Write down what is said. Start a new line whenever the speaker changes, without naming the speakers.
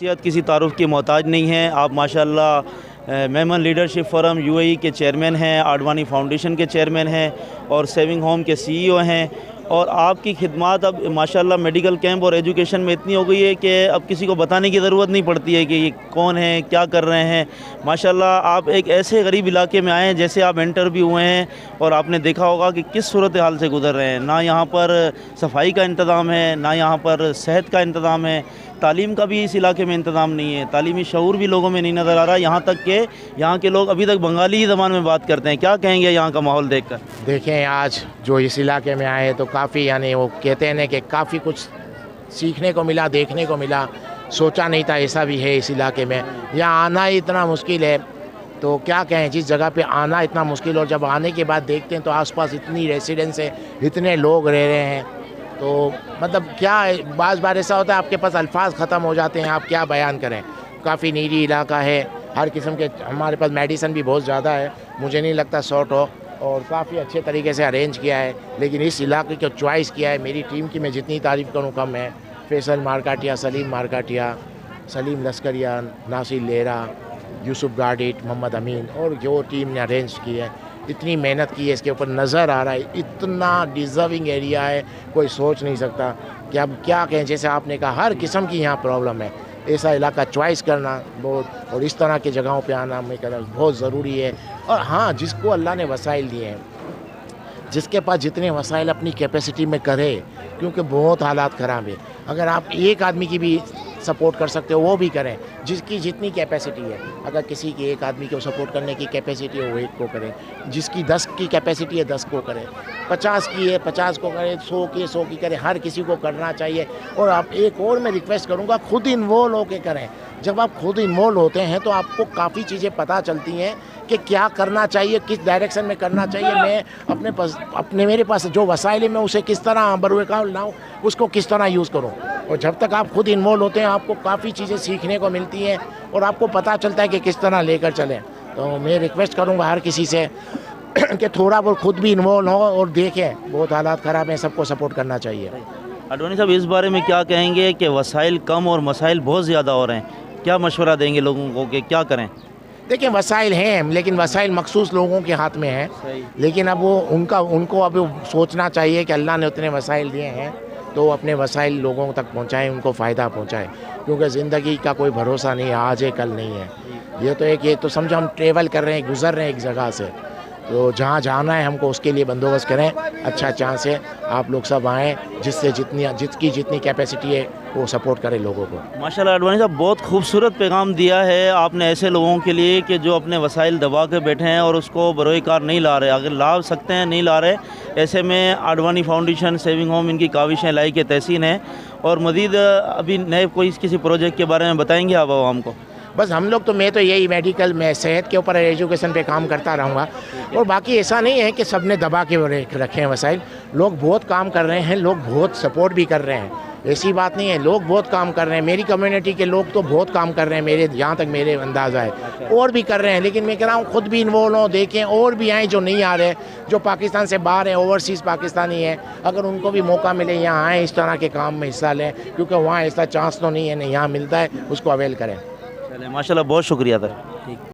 شخصیت کسی تعارف کی محتاج نہیں ہے. آپ ماشاءاللہ میمن لیڈرشپ فورم UAE کے چیئرمین ہیں, آڈوانی فاؤنڈیشن کے چیئرمین ہیں اور سیونگ ہوم کے CEO ہیں. اور آپ کی خدمات اب ماشاءاللہ میڈیکل کیمپ اور ایجوکیشن میں اتنی ہو گئی ہے کہ اب کسی کو بتانے کی ضرورت نہیں پڑتی ہے کہ یہ کون ہیں, کیا کر رہے ہیں. ماشاءاللہ آپ ایک ایسے غریب علاقے میں آئے ہیں جیسے آپ انٹر بھی ہوئے ہیں اور آپ نے دیکھا ہوگا کہ کس صورتحال سے گزر رہے ہیں. نہ یہاں پر صفائی کا انتظام ہے, نہ یہاں پر صحت کا انتظام ہے, تعلیم کا بھی اس علاقے میں انتظام نہیں ہے, تعلیمی شعور بھی لوگوں میں نہیں نظر آ رہا. یہاں تک کہ یہاں کے لوگ ابھی تک بنگالی ہی زبان میں بات کرتے ہیں. کیا کہیں گے یہاں کا ماحول دیکھ کر؟
دیکھیں آج جو اس علاقے میں آئے تو کافی وہ کہتے ہیں کہ کافی کچھ سیکھنے کو ملا, دیکھنے کو ملا. سوچا نہیں تھا ایسا بھی ہے اس علاقے میں. یہاں آنا ہی اتنا مشکل ہے تو کیا کہیں, جس جگہ پہ آنا اتنا مشکل اور جب آنے کے بعد دیکھتے ہیں تو آس پاس اتنی ریسیڈنس ہے, اتنے لوگ رہ رہے ہیں تو مطلب کیا بعض بار ایسا ہوتا ہے آپ کے پاس الفاظ ختم ہو جاتے ہیں, آپ کیا بیان کریں. کافی نیری علاقہ ہے, ہر قسم کے ہمارے پاس میڈیسن بھی بہت زیادہ ہے, مجھے نہیں لگتا شارٹ ہو, اور کافی اچھے طریقے سے ارینج کیا ہے. لیکن اس علاقے کو چوائس کیا ہے میری ٹیم کی, میں جتنی تعریف کروں کم ہے. فیصل مارکاٹیا, سلیم مارکاٹیا, سلیم لشکریان, ناصر لیرا, یوسف گارڈیٹ, محمد امین, اور جو ٹیم نے ارینج کی ہے اتنی محنت کی ہے اس کے اوپر نظر آ رہا ہے. اتنا ڈیزرونگ ایریا ہے کوئی سوچ نہیں سکتا کہ اب کیا کہیں. جیسے آپ نے کہا ہر قسم کی یہاں پرابلم ہے. ایسا علاقہ چوائس کرنا بہت, اور اس طرح کی جگہوں پہ آنا میں کہتا ہوں بہت ضروری ہے. اور ہاں, جس کو اللہ نے وسائل دیے ہیں, جس کے پاس جتنے وسائل اپنی کیپیسٹی میں کرے, کیونکہ بہت حالات خراب ہے. اگر آپ ایک آدمی کی بھی سپورٹ کر سکتے ہو وہ بھی کریں, جس کی جتنی کیپیسٹی ہے. اگر کسی کی ایک آدمی کو سپورٹ کرنے کی کیپیسٹی ہے وہ ایک کو کریں, جس کی 10 کی کیپیسٹی ہے 10 کو کریں, 50 کی ہے 50 کو کریں, 100 کی ہے 100 کی کریں. ہر کسی کو کرنا چاہیے. اور آپ ایک اور میں ریکویسٹ کروں گا, خود انوالو ہو کے کریں. جب آپ خود انوالو ہوتے ہیں تو آپ کو کافی چیزیں پتہ چلتی ہیں کہ کیا کرنا چاہیے, کس ڈائریکشن میں کرنا چاہیے. میں اپنے میرے پاس جو وسائل ہے میں اسے کس طرح بروئے کار لاؤں, اس کو کس طرح یوز کروں. اور جب تک آپ خود انوالو ہوتے ہیں آپ کو کافی چیزیں سیکھنے کو ملتی ہیں اور آپ کو پتہ چلتا ہے کہ کس طرح لے کر چلیں. تو میں ریکویسٹ کروں گا ہر کسی سے کہ تھوڑا بہت خود بھی انوالو ہو اور دیکھیں. بہت حالات خراب ہیں, سب کو سپورٹ کرنا چاہیے.
اڈوانی صاحب, اس بارے میں کیا کہیں گے کہ وسائل کم اور مسائل بہت زیادہ ہو رہے ہیں, کیا مشورہ دیں گے لوگوں کو کہ کیا کریں؟
دیکھیں وسائل ہیں لیکن وسائل مخصوص لوگوں کے ہاتھ میں ہیں. لیکن اب وہ ان کو اب سوچنا چاہیے کہ اللہ نے اتنے وسائل دیے ہیں تو اپنے وسائل لوگوں تک پہنچائیں, ان کو فائدہ پہنچائیں. کیونکہ زندگی کا کوئی بھروسہ نہیں ہے, آج ہے کل نہیں ہے. یہ تو سمجھو ہم ٹریول کر رہے ہیں, گزر رہے ہیں ایک جگہ سے, تو جہاں جانا ہے ہم کو اس کے لیے بندوبست کریں. اچھا چانس ہے, آپ لوگ سب آئیں, جس کی جتنی کیپیسٹی ہے وہ سپورٹ کرے لوگوں کو.
ماشاءاللہ اڈوانی صاحب, بہت خوبصورت پیغام دیا ہے آپ نے ایسے لوگوں کے لیے کہ جو اپنے وسائل دبا کے بیٹھے ہیں اور اس کو بروئے کار نہیں لا رہے. اگر لا سکتے ہیں نہیں لا رہے, ایسے میں آڈوانی فاؤنڈیشن, سیونگ ہوم, ان کی کاوشیں لائی کے تحسین ہیں. اور مزید ابھی نئے کسی پروجیکٹ کے بارے میں بتائیں گے آپ عوام کو؟
بس ہم لوگ میں تو یہی میڈیکل میں صحت کے اوپر ایجوکیشن پہ کام کرتا رہوں گا. اور باقی ایسا نہیں ہے کہ سب نے دبا کے رکھے ہیں وسائل. لوگ بہت کام کر رہے ہیں, لوگ بہت سپورٹ بھی کر رہے ہیں, ایسی بات نہیں ہے. لوگ بہت کام کر رہے ہیں, میری کمیونٹی کے لوگ تو بہت کام کر رہے ہیں, میرے جہاں تک میرے اندازہ ہے اور بھی کر رہے ہیں. لیکن میں کہہ رہا ہوں خود بھی انوالو ہوں, دیکھیں اور بھی آئیں جو نہیں آ رہے, جو پاکستان سے باہر ہیں, اوورسیز پاکستانی ہیں. اگر ان کو بھی موقع ملے یہاں آئیں, اس طرح کے کام میں حصہ لیں, کیونکہ وہاں ایسا چانس تو نہیں ہے, نہیں یہاں ملتا ہے, اس کو اویل کریں.
چلیں ماشاءاللہ, بہت شکریہ سر. ٹھیک.